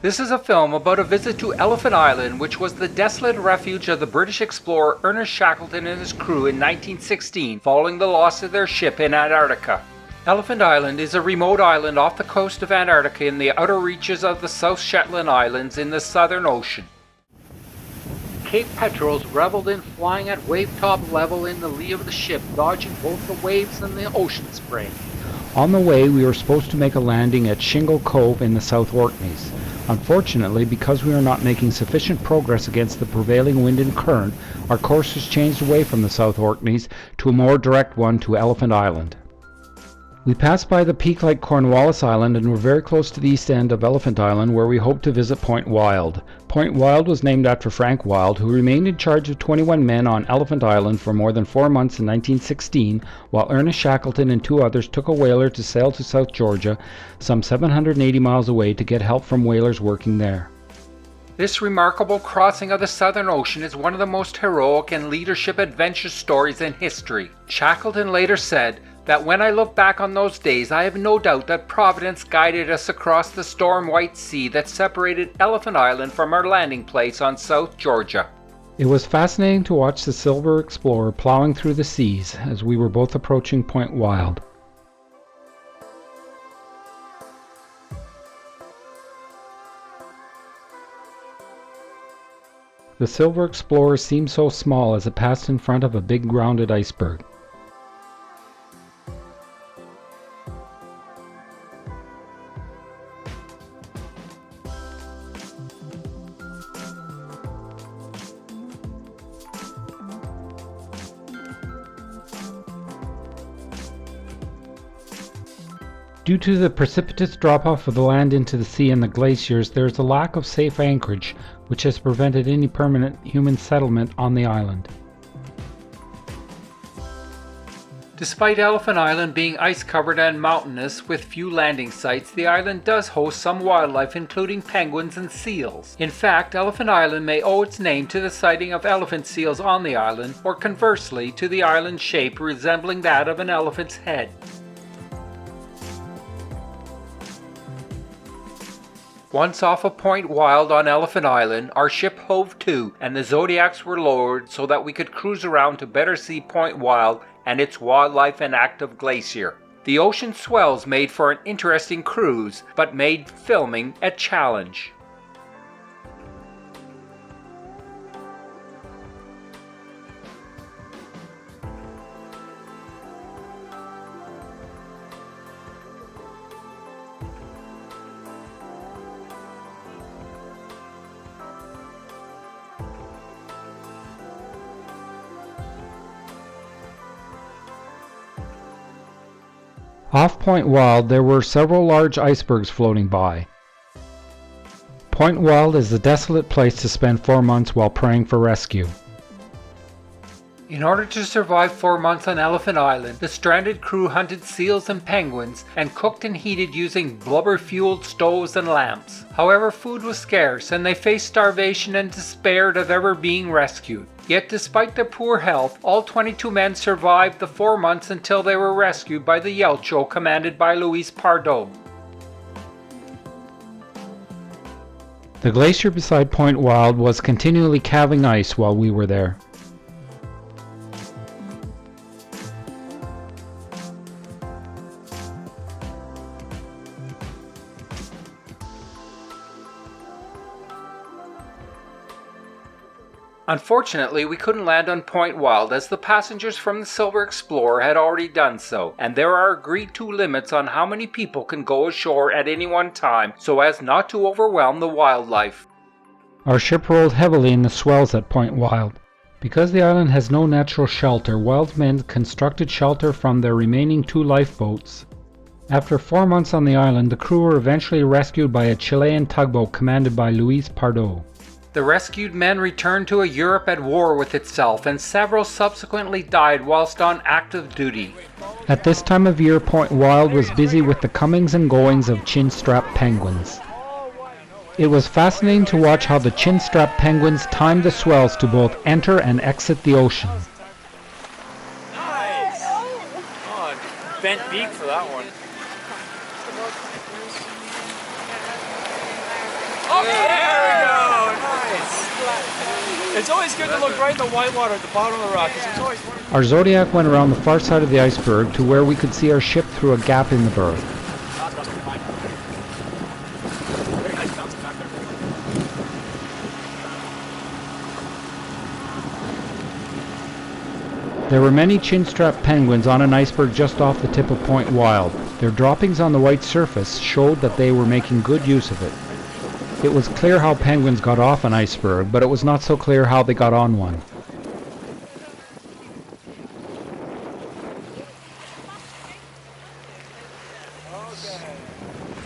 This is a film about a visit to Elephant Island, which was the desolate refuge of the British explorer Ernest Shackleton and his crew in 1916 following the loss of their ship in Antarctica. Elephant Island is a remote island off the coast of Antarctica in the outer reaches of the South Shetland Islands in the Southern Ocean. Cape Petrels reveled in flying at wave-top level in the lee of the ship, dodging both the waves and the ocean spray. On the way, we were supposed to make a landing at Shingle Cove in the South Orkneys. Unfortunately, because we were not making sufficient progress against the prevailing wind and current, our course was changed away from the South Orkneys to a more direct one to Elephant Island. We passed by the peak like Cornwallis Island and were very close to the east end of Elephant Island, where we hoped to visit Point Wild. Point Wild was named after Frank Wild, who remained in charge of 21 men on Elephant Island for more than 4 months in 1916, while Ernest Shackleton and 2 others took a whaler to sail to South Georgia, some 780 miles away, to get help from whalers working there. This remarkable crossing of the Southern Ocean is one of the most heroic and leadership adventure stories in history. Shackleton later said that when I look back on those days, I have no doubt that Providence guided us across the storm-white sea that separated Elephant Island from our landing place on South Georgia. It was fascinating to watch the Silver Explorer plowing through the seas as we were both approaching Point Wild. The Silver Explorer seemed so small as it passed in front of a big grounded iceberg. Due to the precipitous drop-off of the land into the sea and the glaciers, there is a lack of safe anchorage, which has prevented any permanent human settlement on the island. Despite Elephant Island being ice-covered and mountainous with few landing sites, the island does host some wildlife including penguins and seals. In fact, Elephant Island may owe its name to the sighting of elephant seals on the island, or conversely to the island's shape resembling that of an elephant's head. Once off of Point Wild on Elephant Island, our ship hove to and the Zodiacs were lowered so that we could cruise around to better see Point Wild and its wildlife and active glacier. The ocean swells made for an interesting cruise, but made filming a challenge. Off Point Wild, there were several large icebergs floating by. Point Wild is a desolate place to spend 4 months while praying for rescue. In order to survive 4 months on Elephant Island, the stranded crew hunted seals and penguins and cooked and heated using blubber-fueled stoves and lamps. However, food was scarce and they faced starvation and despaired of ever being rescued. Yet despite their poor health, all 22 men survived the 4 months until they were rescued by the Yelcho commanded by Luis Pardo. The glacier beside Point Wild was continually calving ice while we were there. Unfortunately, we couldn't land on Point Wild as the passengers from the Silver Explorer had already done so, and there are agreed to limits on how many people can go ashore at any one time so as not to overwhelm the wildlife. Our ship rolled heavily in the swells at Point Wild. Because the island has no natural shelter, Wild's men constructed shelter from their remaining 2 lifeboats. After 4 months on the island, the crew were eventually rescued by a Chilean tugboat commanded by Luis Pardo. The rescued men returned to a Europe at war with itself, and several subsequently died whilst on active duty. At this time of year, Point Wild was busy with the comings and goings of chin-strap penguins. It was fascinating to watch how the chin-strap penguins timed the swells to both enter and exit the ocean. Nice! Oh, bent beak for that one. Oh, there we go. Nice. It's always good to look right in the white water at the bottom of the rock. It's always wonderful. Our Zodiac went around the far side of the iceberg to where we could see our ship through a gap in the berg. Very nice bouncing back there. There were many chin-strapped penguins on an iceberg just off the tip of Point Wild. Their droppings on the white surface showed that they were making good use of it. It was clear how penguins got off an iceberg, but it was not so clear how they got on one.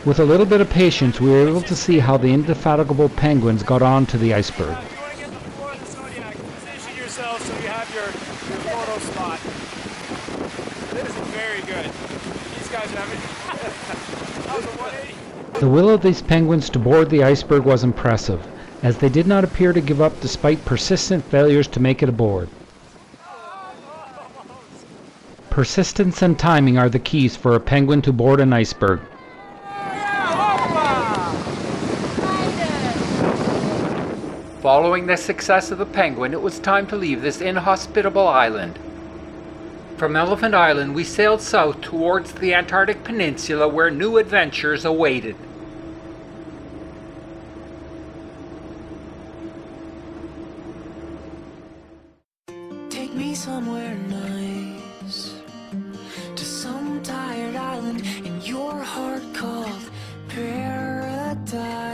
With a little bit of patience, we were able to see how the indefatigable penguins got onto the iceberg. If you want to get the floor of the Zodiac, position yourself so you have your photo spot. This is very good. These guys are having... that was a 180. The will of these penguins to board the iceberg was impressive, as they did not appear to give up despite persistent failures to make it aboard. Persistence and timing are the keys for a penguin to board an iceberg. Following the success of the Penguin, it was time to leave this inhospitable island. From Elephant Island, we sailed south towards the Antarctic Peninsula where new adventures awaited. Take me somewhere nice, to some tired island in your heart called paradise.